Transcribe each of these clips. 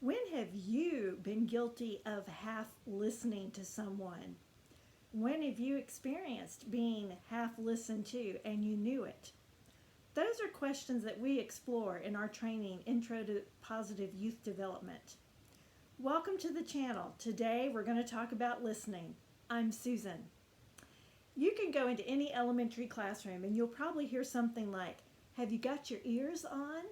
When have you been guilty of half listening to someone? When have you experienced being half listened to and you knew it? Those are questions that we explore in our training, Intro to Positive Youth Development. Welcome to the channel. Today we're going to talk about listening. I'm Susan. You can go into any elementary classroom and you'll probably hear something like, "Have you got your ears on?"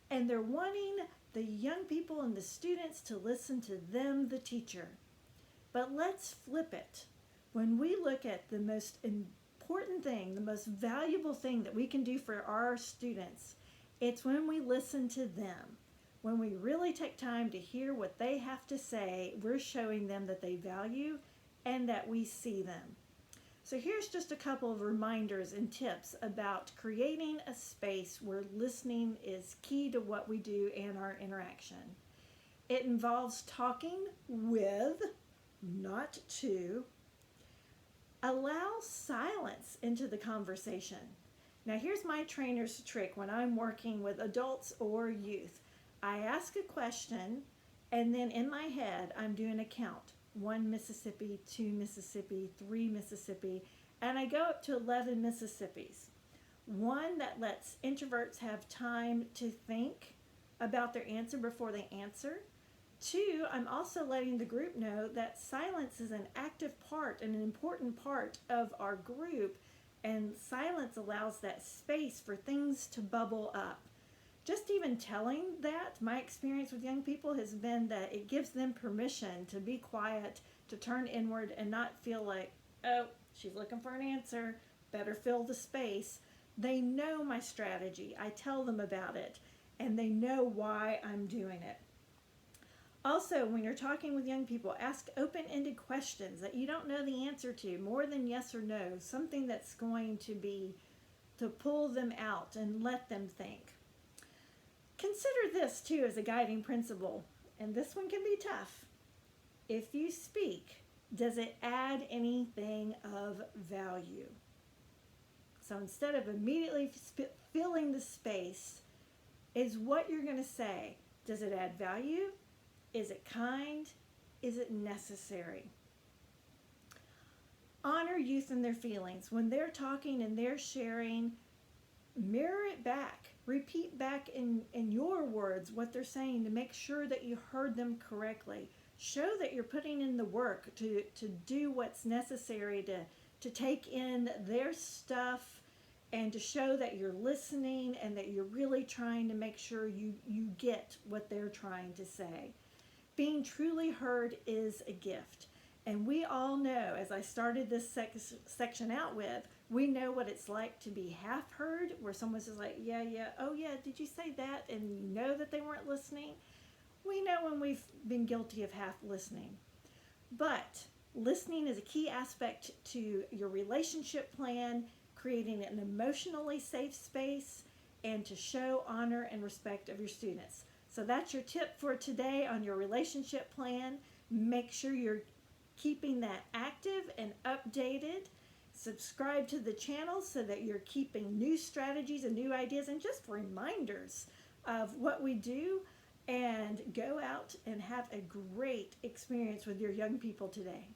And they're wanting the young people and the students to listen to them, the teacher. But let's flip it. When we look at the most important thing, the most valuable thing that we can do for our students, it's when we listen to them. When we really take time to hear what they have to say, we're showing them that they value and that we see them. So here's just a couple of reminders and tips about creating a space where listening is key to what we do and our interaction. It involves talking with, not to. Allow silence into the conversation. Now here's my trainer's trick when I'm working with adults or youth. I ask a question and then in my head I'm doing a count. 1 Mississippi, 2 Mississippi, 3 Mississippi, and I go up to 11 Mississippis. One that lets introverts have time to think about their answer before they answer. 2, I'm also letting the group know that silence is an active part and an important part of our group, and silence allows that space for things to bubble up. Just even telling that, my experience with young people has been that it gives them permission to be quiet, to turn inward and not feel like, oh, she's looking for an answer, better fill the space. They know my strategy. I tell them about it and they know why I'm doing it. Also, when you're talking with young people, ask open-ended questions that you don't know the answer to, more than yes or no, something that's going to pull them out and let them think. Consider this too as a guiding principle, and this one can be tough. If you speak, does it add anything of value? So instead of immediately filling the space, is what you're going to say, does it add value? Is it kind? Is it necessary? Honor youth and their feelings. When they're talking and they're sharing, mirror it back. Repeat back in your words what they're saying to make sure that you heard them correctly. Show that you're putting in the work to do what's necessary to take in their stuff and to show that you're listening and that you're really trying to make sure you get what they're trying to say. Being truly heard is a gift. And we all know, as I started this section out with, we know what it's like to be half heard, where someone's just like, yeah, oh yeah, did you say that? And you know that they weren't listening. We know when we've been guilty of half listening. But listening is a key aspect to your relationship plan, creating an emotionally safe space, and to show honor and respect of your students. So that's your tip for today on your relationship plan. Make sure you're keeping that active and updated. Subscribe to the channel so that you're keeping new strategies and new ideas and just reminders of what we do, and go out and have a great experience with your young people today.